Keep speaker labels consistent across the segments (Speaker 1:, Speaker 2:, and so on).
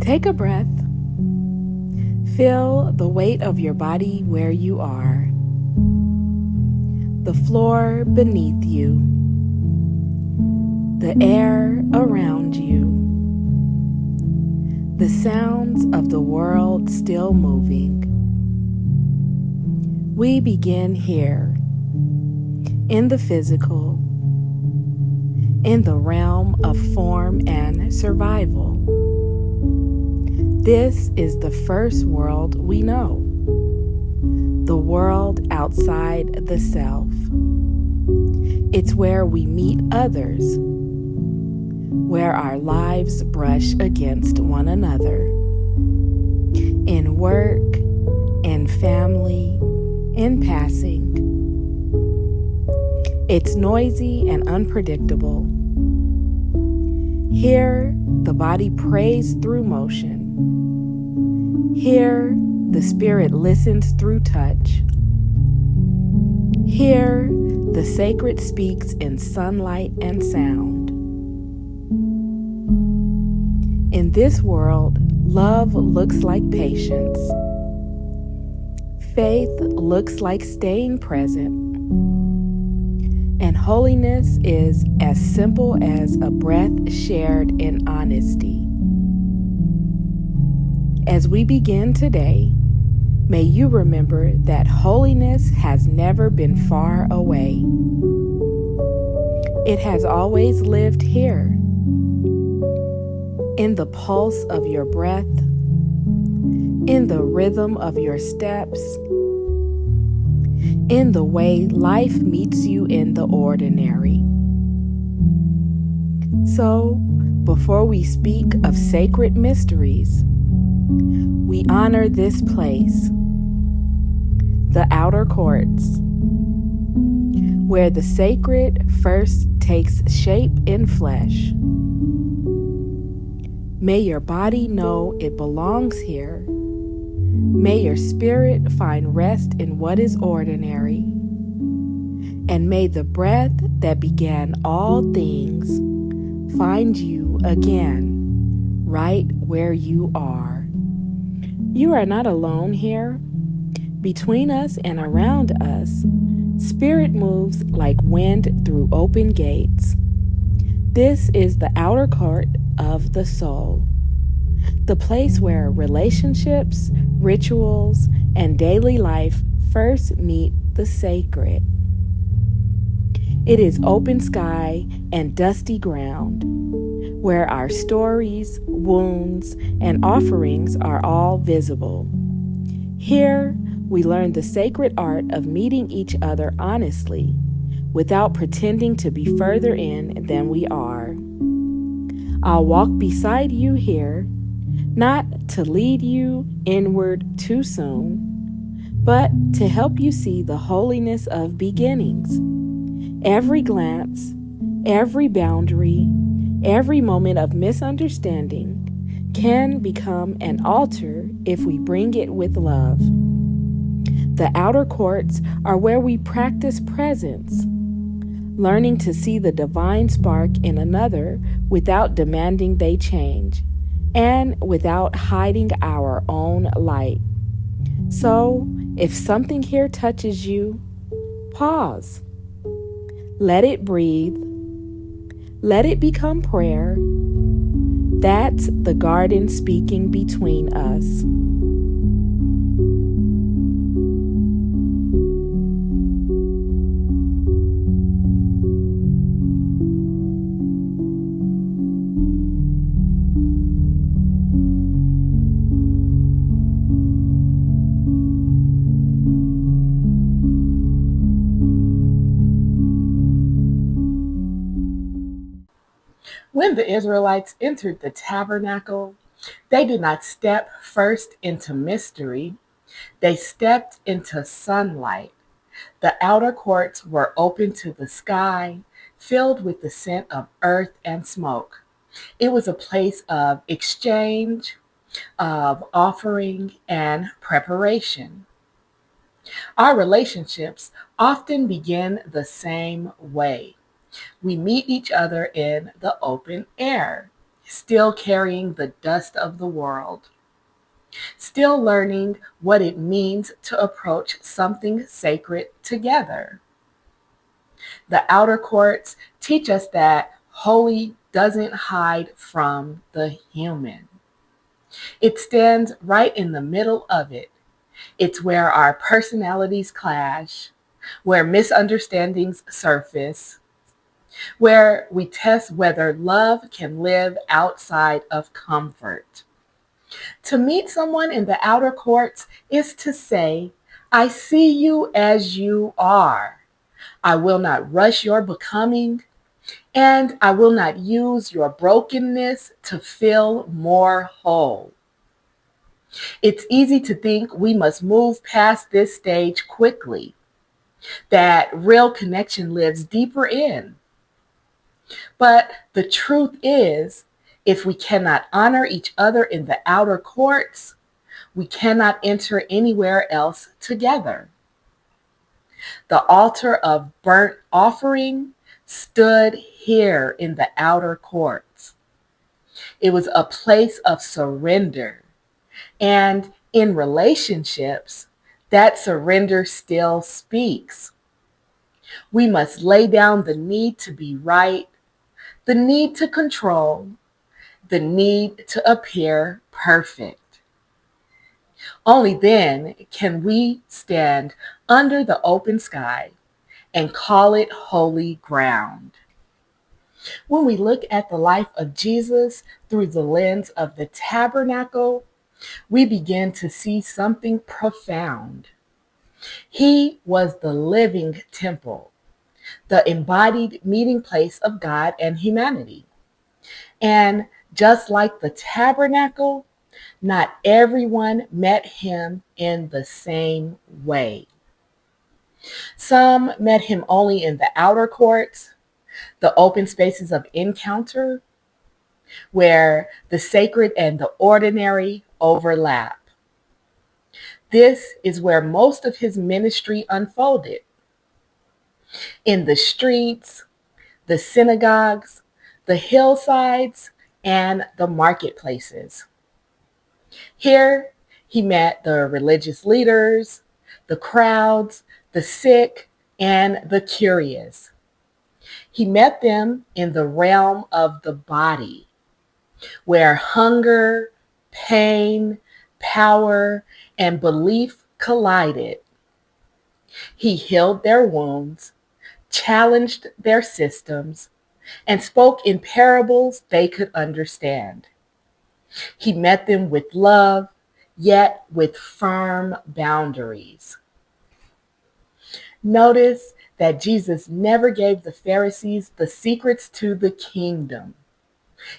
Speaker 1: Take a breath. Feel the weight of your body where you are, the floor beneath you, the air around you, the sounds of the world still moving. We begin here, in the physical, in the realm of form and survival. This is the first world we know, the world outside the self. It's where we meet others, where our lives brush against one another, in work, in family, in passing. It's noisy and unpredictable. Here, the body prays through motion. Here, the spirit listens through touch. Here, the sacred speaks in sunlight and sound. In this world, love looks like patience. Faith looks like staying present. And holiness is as simple as a breath shared in honesty. As we begin today, may you remember that holiness has never been far away. It has always lived here, in the pulse of your breath, in the rhythm of your steps, in the way life meets you in the ordinary. So, before we speak of sacred mysteries, we honor this place, the outer courts, where the sacred first takes shape in flesh. May your body know it belongs here. May your spirit find rest in what is ordinary. And may the breath that began all things find you again, right where you are. You are not alone here. Between us and around us, spirit moves like wind through open gates. This is the outer court of the soul, the place where relationships, rituals, and daily life first meet the sacred. It is open sky and dusty ground, where our stories, wounds, and offerings are all visible. Here, we learn the sacred art of meeting each other honestly, without pretending to be further in than we are. I'll walk beside you here, not to lead you inward too soon, but to help you see the holiness of beginnings. Every glance, every boundary, every moment of misunderstanding can become an altar if we bring it with love. The outer courts are where we practice presence, learning to see the divine spark in another without demanding they change, and without hiding our own light. So, if something here touches you, pause. Let it breathe. Let it become prayer. That's the garden speaking between us.
Speaker 2: When the Israelites entered the tabernacle, they did not step first into mystery, they stepped into sunlight. The outer courts were open to the sky, filled with the scent of earth and smoke. It was a place of exchange, of offering, and preparation. Our relationships often begin the same way. We meet each other in the open air. still carrying the dust of the world, still learning what it means to approach something sacred together. The outer courts teach us that holy doesn't hide from the human. It stands right in the middle of it. It's where our personalities clash, where misunderstandings surface, where we test whether love can live outside of comfort. To meet someone in the outer courts is to say, I see you as you are. I will not rush your becoming, and I will not use your brokenness to feel more whole. It's easy to think we must move past this stage quickly, that real connection lives deeper in. But the truth is, if we cannot honor each other in the outer courts, we cannot enter anywhere else together. The altar of burnt offering stood here in the outer courts. It was a place of surrender. And in relationships, that surrender still speaks. We must lay down the need to be right, the need to control, the need to appear perfect. Only then can we stand under the open sky and call it holy ground. When we look at the life of Jesus through the lens of the tabernacle, we begin to see something profound. He was the living temple, the embodied meeting place of God and humanity. And just like the tabernacle, not everyone met him in the same way. Some met him only in the outer courts, the open spaces of encounter, where the sacred and the ordinary overlap. This is where most of his ministry unfolded. In the streets, the synagogues, the hillsides, and the marketplaces. Here, he met the religious leaders, the crowds, the sick, and the curious. He met them in the realm of the body, where hunger, pain, power, and belief collided. He healed their wounds, challenged their systems, and spoke in parables they could understand. He met them with love, yet with firm boundaries. Notice that Jesus never gave the Pharisees the secrets to the kingdom.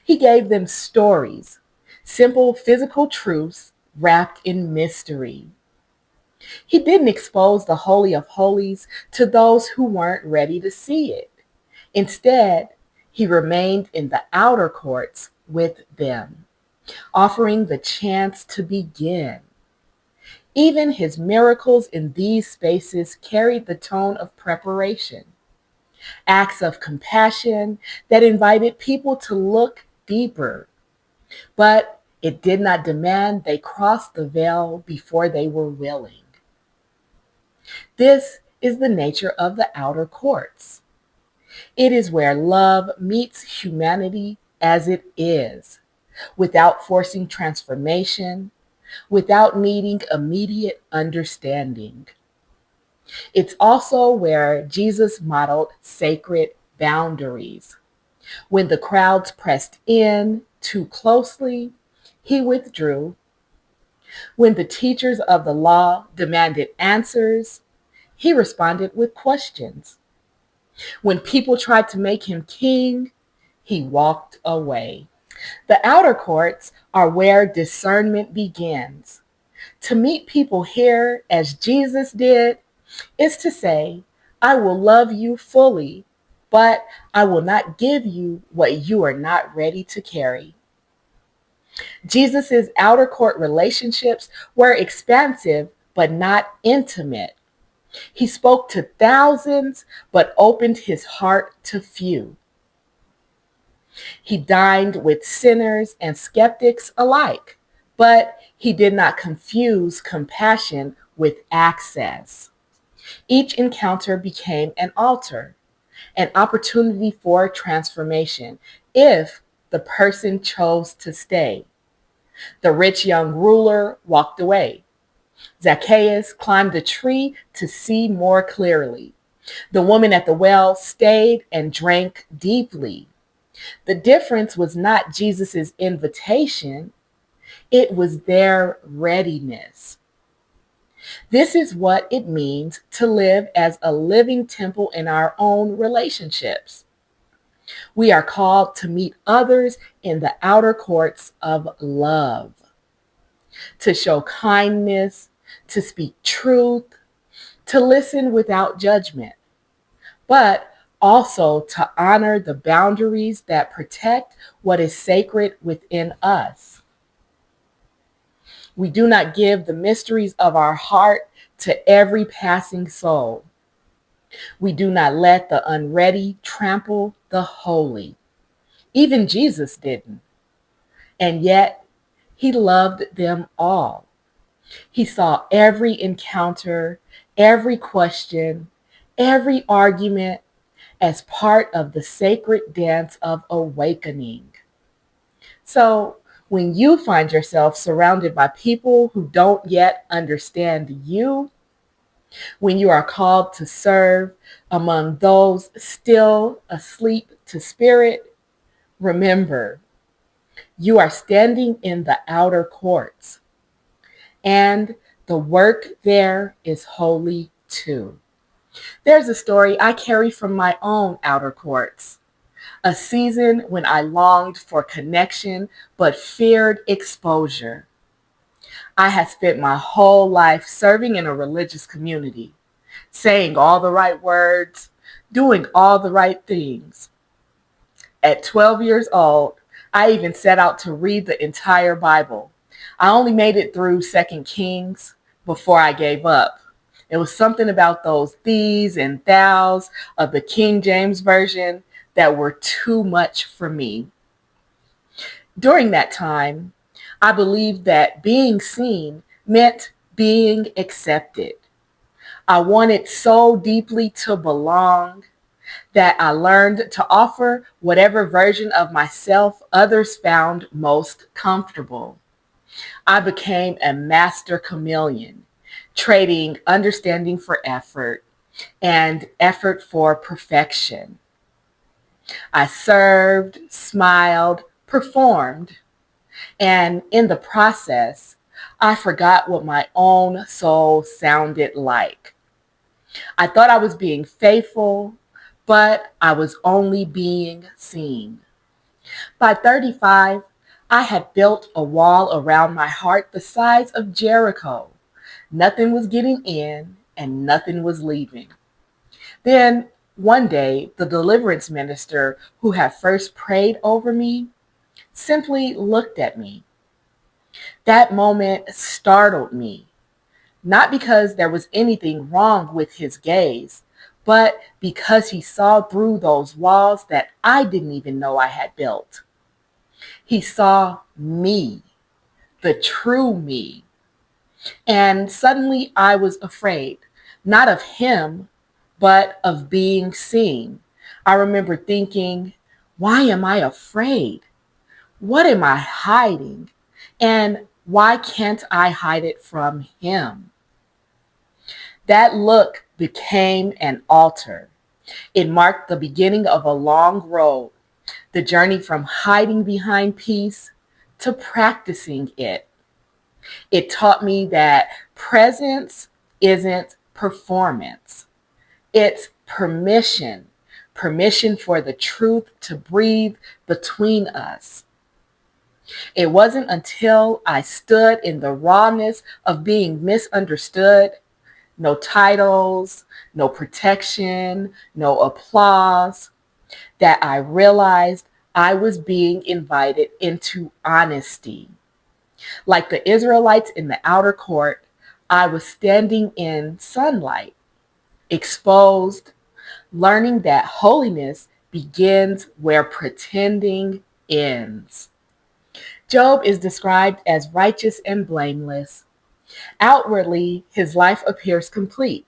Speaker 2: He gave them stories, simple physical truths wrapped in mystery. He didn't expose the Holy of Holies to those who weren't ready to see it. Instead, he remained in the outer courts with them, offering the chance to begin. Even his miracles in these spaces carried the tone of preparation, acts of compassion that invited people to look deeper. But it did not demand they cross the veil before they were willing. This is the nature of the outer courts. It is where love meets humanity as it is, without forcing transformation, without needing immediate understanding. It's also where Jesus modeled sacred boundaries. When the crowds pressed in too closely, he withdrew. When the teachers of the law demanded answers, he responded with questions. When people tried to make him king, he walked away. The outer courts are where discernment begins. To meet people here as Jesus did is to say, I will love you fully, but I will not give you what you are not ready to carry. Jesus' outer court relationships were expansive, but not intimate. He spoke to thousands, but opened his heart to few. He dined with sinners and skeptics alike, but he did not confuse compassion with access. Each encounter became an altar, an opportunity for transformation if the person chose to stay. The rich young ruler walked away. Zacchaeus climbed a tree to see more clearly. The woman at the well stayed and drank deeply. The difference was not Jesus' invitation, it was their readiness. This is what it means to live as a living temple in our own relationships. We are called to meet others in the outer courts of love, to show kindness, to speak truth, to listen without judgment, but also to honor the boundaries that protect what is sacred within us. We do not give the mysteries of our heart to every passing soul. We do not let the unready trample the holy. Even Jesus didn't. And yet, he loved them all. He saw every encounter, every question, every argument as part of the sacred dance of awakening. So, when you find yourself surrounded by people who don't yet understand you, when you are called to serve among those still asleep to spirit, remember, you are standing in the outer courts, and the work there is holy too. There's a story I carry from my own outer courts, a season when I longed for connection but feared exposure. I had spent my whole life serving in a religious community, saying all the right words, doing all the right things. At 12 years old, I even set out to read the entire Bible. I only made it through 2nd Kings before I gave up. It was something about those these and thous of the King James Version that were too much for me. During that time, I believed that being seen meant being accepted. I wanted so deeply to belong that I learned to offer whatever version of myself others found most comfortable. I became a master chameleon, trading understanding for effort and effort for perfection. I served, smiled, performed, and in the process, I forgot what my own soul sounded like. I thought I was being faithful, but I was only being seen. By 35, I had built a wall around my heart the size of Jericho. Nothing was getting in and nothing was leaving. Then one day, the deliverance minister who had first prayed over me simply looked at me. That moment startled me, not because there was anything wrong with his gaze, but because he saw through those walls that I didn't even know I had built. He saw me, the true me. And suddenly I was afraid, not of him, but of being seen. I remember thinking, why am I afraid? What am I hiding? And why can't I hide it from him? That look became an altar. It marked the beginning of a long road, the journey from hiding behind peace to practicing it. It taught me that presence isn't performance, it's permission. Permission for the truth to breathe between us. It wasn't until I stood in the rawness of being misunderstood, no titles, no protection, no applause, that I realized I was being invited into honesty. Like the Israelites in the outer court, I was standing in sunlight, exposed, learning that holiness begins where pretending ends. Job is described as righteous and blameless. Outwardly, his life appears complete: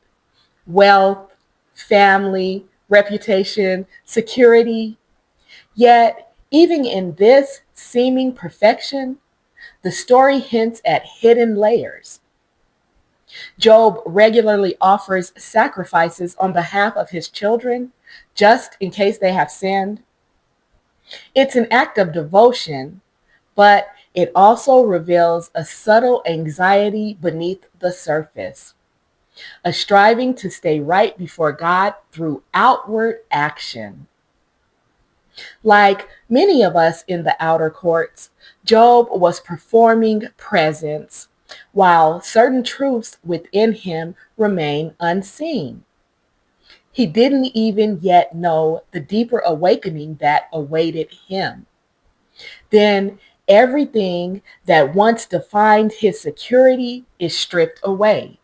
Speaker 2: wealth, family, reputation, security. Yet, even in this seeming perfection, the story hints at hidden layers. Job regularly offers sacrifices on behalf of his children, just in case they have sinned. It's an act of devotion, but it also reveals a subtle anxiety beneath the surface, a striving to stay right before God through outward action. Like many of us in the outer courts, Job was performing presence, while certain truths within him remain unseen. He didn't even yet know the deeper awakening that awaited him. Then everything that once defined his security is stripped away.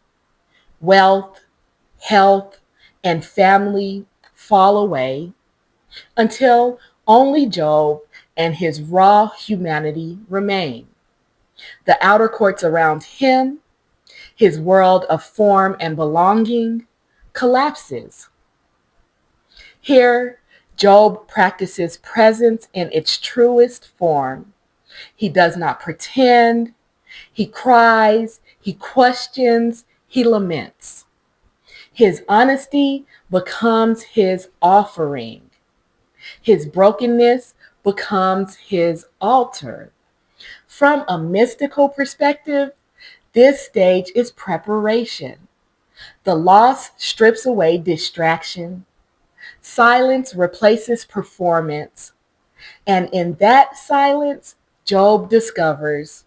Speaker 2: Wealth, health, and family fall away until only Job and his raw humanity remain. The outer courts around him, his world of form and belonging, collapses. Here, Job practices presence in its truest form. He does not pretend, he cries, he questions, he laments. His honesty becomes his offering. His brokenness becomes his altar. From a mystical perspective, this stage is preparation. The loss strips away distraction. Silence replaces performance. And in that silence, Job discovers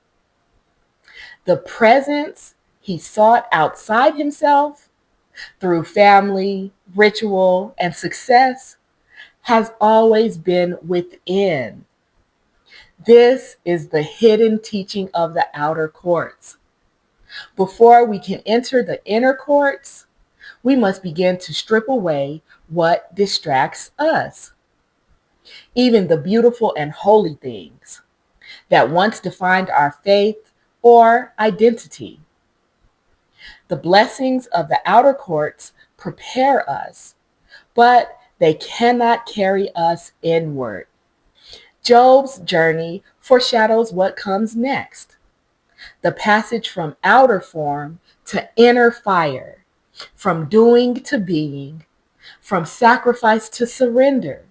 Speaker 2: the presence he sought outside himself through family, ritual, and success has always been within. This is the hidden teaching of the outer courts. Before we can enter the inner courts, we must begin to strip away what distracts us, even the beautiful and holy things that once defined our faith or identity. The blessings of the outer courts prepare us, but they cannot carry us inward. Job's journey foreshadows what comes next: the passage from outer form to inner fire, from doing to being, from sacrifice to surrender.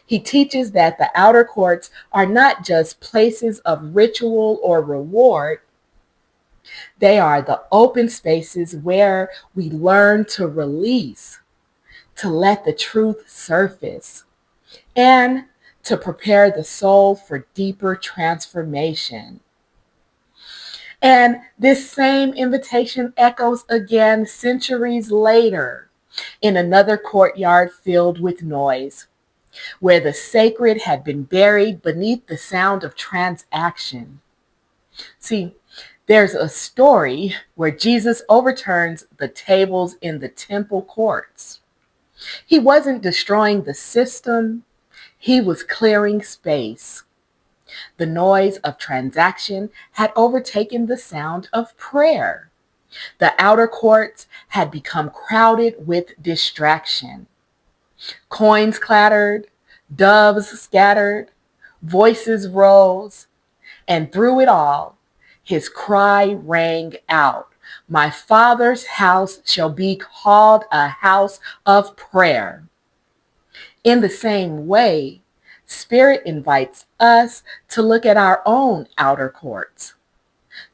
Speaker 2: He teaches that the outer courts are not just places of ritual or reward, they are the open spaces where we learn to release, to let the truth surface, and to prepare the soul for deeper transformation. And this same invitation echoes again centuries later in another courtyard filled with noise, where the sacred had been buried beneath the sound of transaction. See, there's a story where Jesus overturns the tables in the temple courts. He wasn't destroying the system, he was clearing space. The noise of transaction had overtaken the sound of prayer. The outer courts had become crowded with distraction. Coins clattered, doves scattered, voices rose, and through it all, his cry rang out: "My Father's house shall be called a house of prayer." In the same way, Spirit invites us to look at our own outer courts,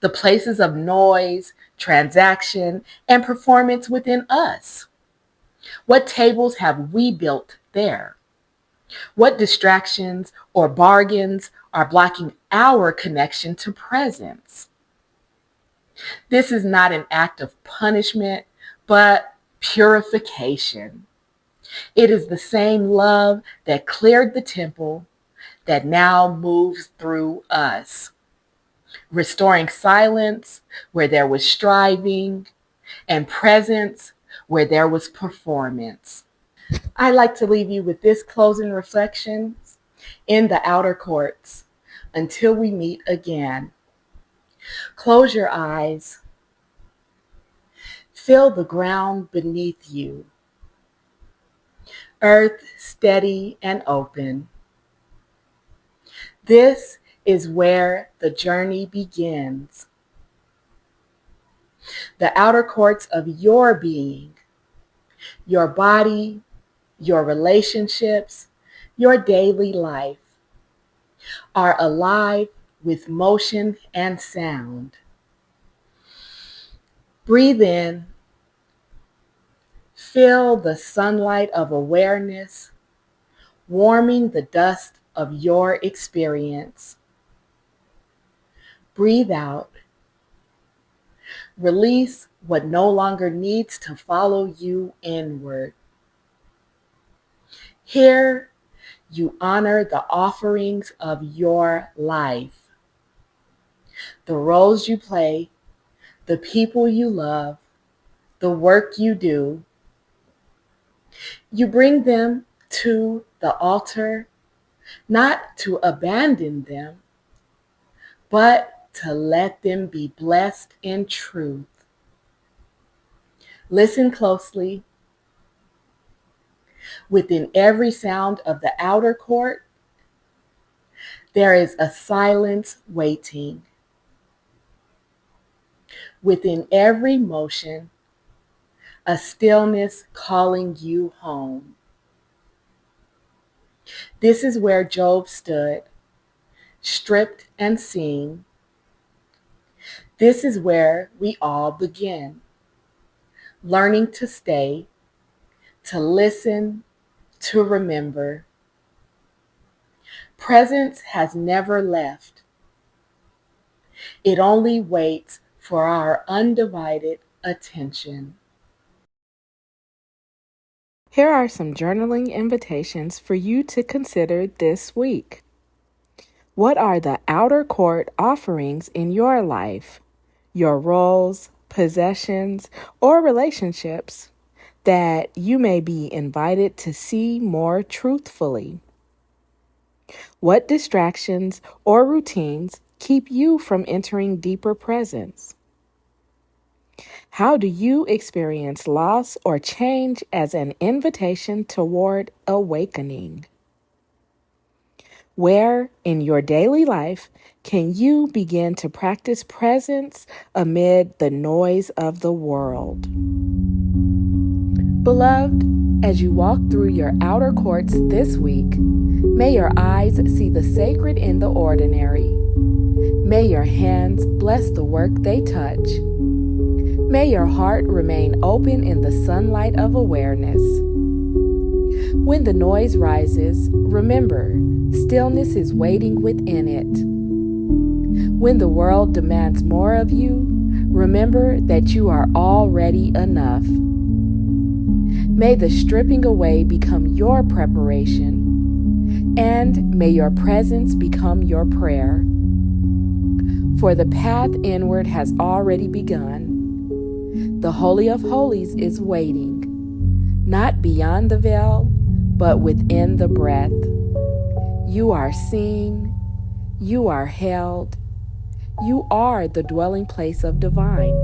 Speaker 2: the places of noise, transaction, and performance within us. What tables have we built there? What distractions or bargains are blocking our connection to presence? This is not an act of punishment, but purification. It is the same love that cleared the temple that now moves through us, restoring silence where there was striving and presence where there was performance. I'd like to leave you with this closing reflection in the outer courts. Until we meet again, close your eyes. Feel the ground beneath you, earth steady and open. This is where the journey begins. The outer courts of your being, your body, your relationships, your daily life are alive with motion and sound. Breathe in, feel the sunlight of awareness warming the dust of your experience. Breathe out, release what no longer needs to follow you inward. Here, you honor the offerings of your life, the roles you play, the people you love, the work you do. You bring them to the altar, not to abandon them, but to let them be blessed in truth. Listen closely. Within every sound of the outer court, there is a silence waiting. Within every motion, a stillness calling you home. This is where Job stood, stripped and seen. This is where we all begin, learning to stay, to listen, to remember. Presence has never left. It only waits for our undivided attention.
Speaker 1: Here are some journaling invitations for you to consider this week. What are the outer court offerings in your life, your roles, possessions, or relationships that you may be invited to see more truthfully? What distractions or routines keep you from entering deeper presence? How do you experience loss or change as an invitation toward awakening? Where in your daily life can you begin to practice presence amid the noise of the world? Beloved, as you walk through your outer courts this week, may your eyes see the sacred in the ordinary. May your hands bless the work they touch. May your heart remain open in the sunlight of awareness. When the noise rises, remember, stillness is waiting within it. When the world demands more of you, remember that you are already enough. May the stripping away become your preparation, and may your presence become your prayer. For the path inward has already begun. The Holy of Holies is waiting, not beyond the veil, but within the breath. You are seen, you are held, you are the dwelling place of divine.